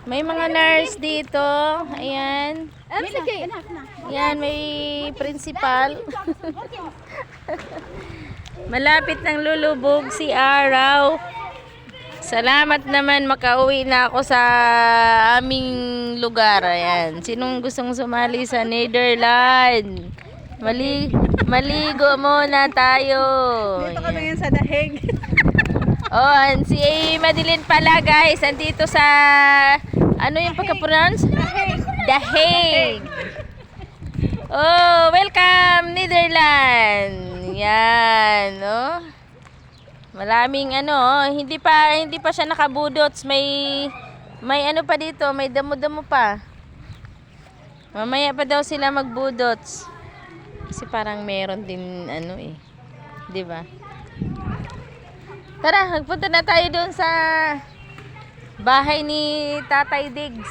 May mga nurse dito. Ayan. Ayan, may principal. Malapit nang lulubog si Araw. Salamat naman, makauwi na ako sa aming lugar. Ayan. Sinong gustong sumali sa Netherlands? Maligo muna tayo. Dito kami ngayon sa Dahig. Oh, si Madeline pala, guys. Andito sa ano yung pagka-pronounce? Dahig. Oh, welcome Netherlands. Yan, oh. Maraming hindi pa siya nakabudots. May ano pa dito, may damo-damo pa. Mamaya pa daw sila magbudots. Kasi parang meron din 'di ba? Tara, magpunta na tayo doon sa bahay ni Tatay Diggs.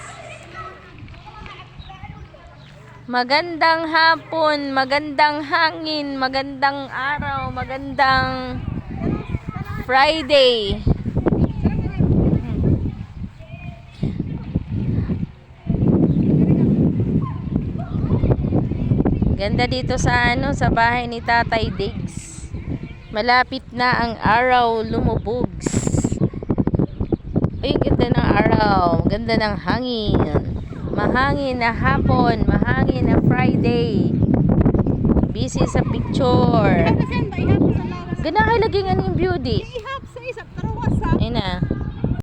Magandang hapon, magandang hangin, magandang araw, magandang Friday. Ganda dito sa sa bahay ni Tatay Diggs. Malapit na ang araw lumubugs. Uy, ganda ng araw. Ganda ng hangin. Mahangin na hapon. Mahangin na Friday. Busy sa picture. Ganda kayo lagi nga ng beauty. Ihap sa isap, tarawas ha. Ayun na.